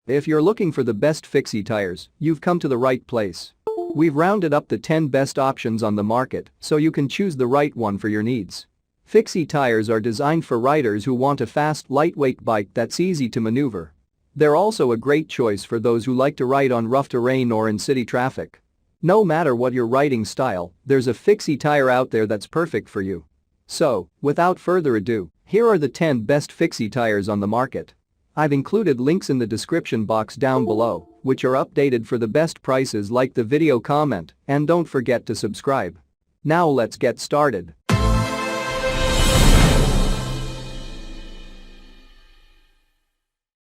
If you're looking for the best Fixie tires, you've come to the right place. We've rounded up the 10 best options on the market so you can choose the right one for your needs. Fixie tires are designed for riders who want a fast, lightweight bike that's easy to maneuver. They're also a great choice for those who like to ride on rough terrain or in city traffic. No matter what your riding style, there's a Fixie tire out there that's perfect for you. So, without further ado, here are the 10 best Fixie tires on the market. I've included links in the description box down below, which are updated for the best prices. Like the video, comment, and don't forget to subscribe. Now let's get started.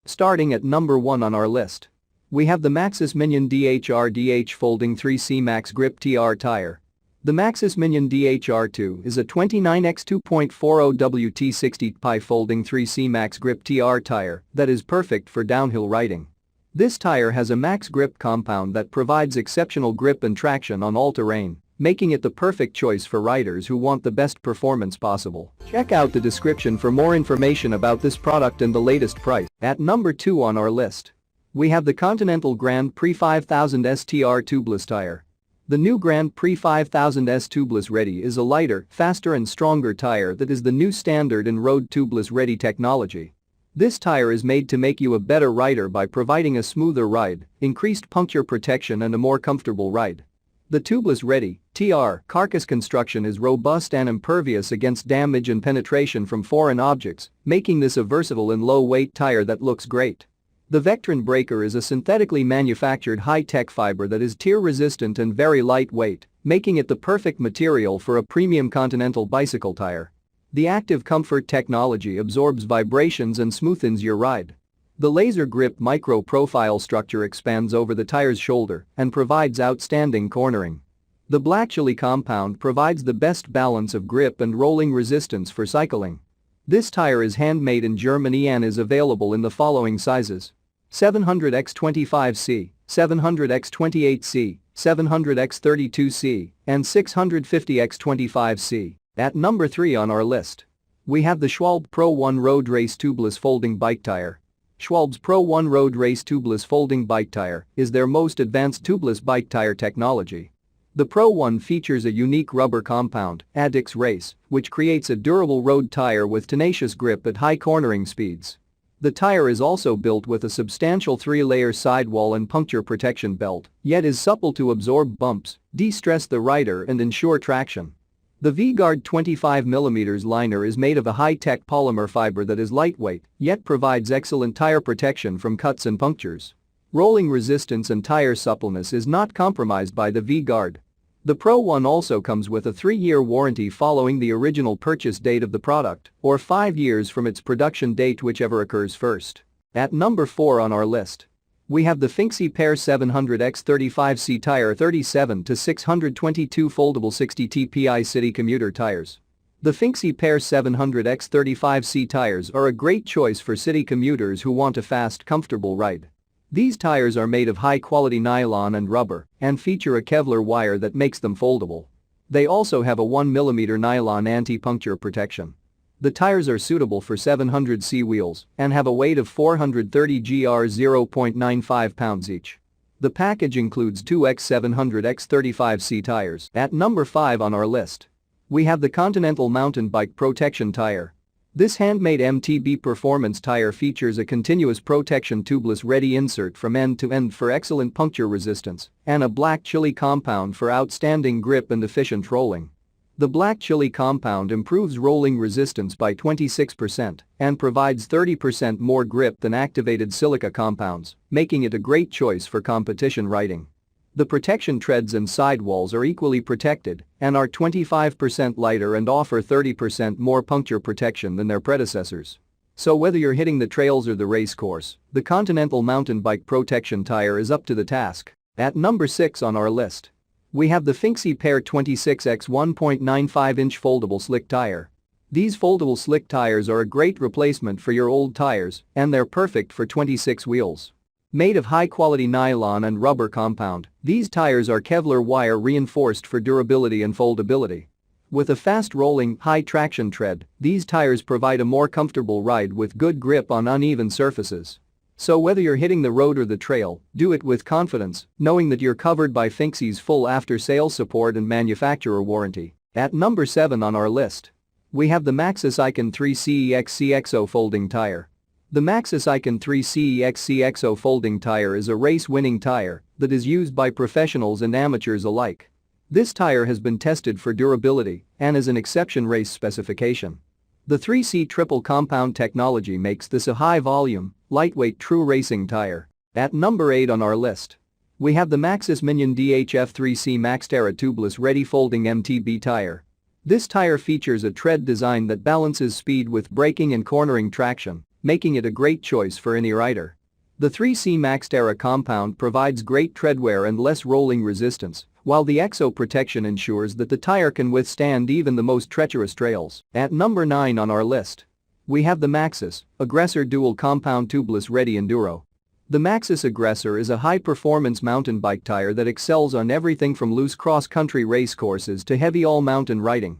Starting at number 1 on our list. We have the Maxxis Minion DHR Folding 3C Max Grip TR tire. The Maxxis Minion DHR2 is a 29x2.40 WT60 Pi Folding 3C Max Grip TR tire that is perfect for downhill riding. This tire has a max grip compound that provides exceptional grip and traction on all terrain, making it the perfect choice for riders who want the best performance possible. Check out the description for more information about this product and the latest price. At number 2 on our list, we have the Continental Grand Prix 5000 STR Tubeless tire. The new Grand Prix 5000S Tubeless Ready is a lighter, faster and stronger tire that is the new standard in road tubeless ready technology. This tire is made to make you a better rider by providing a smoother ride, increased puncture protection and a more comfortable ride. The Tubeless Ready (TR) carcass construction is robust and impervious against damage and penetration from foreign objects, making this a versatile and low-weight tire that looks great. The Vectron breaker is a synthetically manufactured high-tech fiber that is tear-resistant and very lightweight, making it the perfect material for a premium Continental bicycle tire. The Active Comfort technology absorbs vibrations and smoothens your ride. The laser grip micro-profile structure expands over the tire's shoulder and provides outstanding cornering. The Black Chili compound provides the best balance of grip and rolling resistance for cycling. This tire is handmade in Germany and is available in the following sizes: 700x25C, 700x28C, 700x32C, and 650x25C. At number 3 on our list, we have the Schwalbe Pro 1 Road Race Tubeless Folding Bike Tire. Schwalbe's Pro 1 Road Race Tubeless Folding Bike Tire is their most advanced tubeless bike tire technology. The Pro 1 features a unique rubber compound, Adix Race, which creates a durable road tire with tenacious grip at high cornering speeds. The tire is also built with a substantial 3-layer sidewall and puncture protection belt, yet is supple to absorb bumps, de-stress the rider and ensure traction. The V-Guard 25mm liner is made of a high-tech polymer fiber that is lightweight, yet provides excellent tire protection from cuts and punctures. Rolling resistance and tire suppleness is not compromised by the V-Guard. The Pro 1 also comes with a 3-year warranty following the original purchase date of the product, or 5 years from its production date, whichever occurs first. At number 4 on our list, we have the Fixie Pair 700x35C tire 37 to 622 foldable 60 TPI city commuter tires. The Fixie Pair 700x35C tires are a great choice for city commuters who want a fast, comfortable ride. These tires are made of high-quality nylon and rubber and feature a Kevlar wire that makes them foldable. They also have a 1mm nylon anti-puncture protection. The tires are suitable for 700C wheels and have a weight of 430 gr 0.95 pounds each. The package includes 2x700x35C tires. At number 5 on our list, we have the Continental Mountain Bike Protection Tire. This handmade MTB performance tire features a continuous protection tubeless ready insert from end to end for excellent puncture resistance and a Black Chili compound for outstanding grip and efficient rolling. The Black Chili compound improves rolling resistance by 26% and provides 30% more grip than activated silica compounds, making it a great choice for competition riding. The protection treads and sidewalls are equally protected and are 25% lighter and offer 30% more puncture protection than their predecessors. So whether you're hitting the trails or the race course, the Continental Mountain Bike Protection Tire is up to the task. At number 6 on our list, we have the Fixie Pair 26x 1.95-inch foldable slick tire. These foldable slick tires are a great replacement for your old tires and they're perfect for 26 wheels. Made of high-quality nylon and rubber compound, these tires are Kevlar wire reinforced for durability and foldability. With a fast-rolling, high-traction tread, these tires provide a more comfortable ride with good grip on uneven surfaces. So whether you're hitting the road or the trail, do it with confidence, knowing that you're covered by Fixie's full after-sales support and manufacturer warranty. At number 7 on our list, we have the Maxxis Icon 3 CEX-CXO folding tire. The Maxxis Icon 3 CEX-CXO folding tire is a race-winning tire that is used by professionals and amateurs alike. This tire has been tested for durability and is an exception race specification. The 3C triple compound technology makes this a high-volume, lightweight true racing tire. At number 8 on our list, we have the Maxxis Minion DHF 3C Maxterra Tubeless Ready Folding MTB tire. This tire features a tread design that balances speed with braking and cornering traction, making it a great choice for any rider. The 3C Maxterra compound provides great tread wear and less rolling resistance, while the EXO protection ensures that the tire can withstand even the most treacherous trails. At number 9 on our list, we have the Maxxis Aggressor Dual Compound Tubeless Ready Enduro. The Maxxis Aggressor is a high-performance mountain bike tire that excels on everything from loose cross-country race courses to heavy all-mountain riding.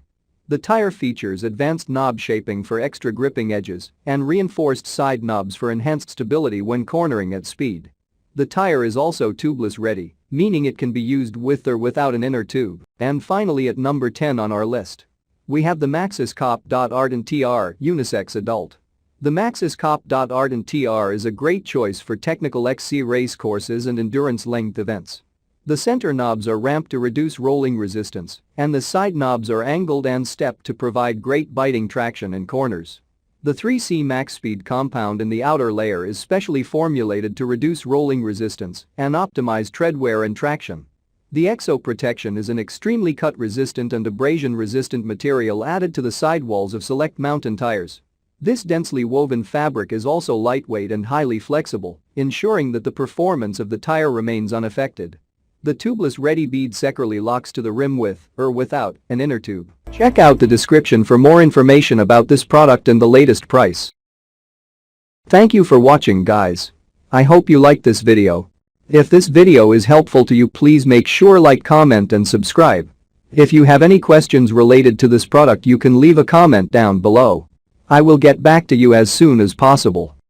The tire features advanced knob shaping for extra gripping edges and reinforced side knobs for enhanced stability when cornering at speed. The tire is also tubeless ready, meaning it can be used with or without an inner tube. And finally at number 10 on our list, we have the Maxxis Cop. Ardent TR Unisex Adult. The Maxxis Cop. Ardent TR is a great choice for technical XC race courses and endurance length events. The center knobs are ramped to reduce rolling resistance, and the side knobs are angled and stepped to provide great biting traction in corners. The 3C Max Speed compound in the outer layer is specially formulated to reduce rolling resistance and optimize tread wear and traction. The EXO protection is an extremely cut-resistant and abrasion-resistant material added to the sidewalls of select mountain tires. This densely woven fabric is also lightweight and highly flexible, ensuring that the performance of the tire remains unaffected. The tubeless ready bead securely locks to the rim with or without an inner tube. Check out the description for more information about this product and the latest price. Thank you for watching, guys. I hope you liked this video. If this video is helpful to you, please make sure like, comment and subscribe. If you have any questions related to this product, you can leave a comment down below. I will get back to you as soon as possible.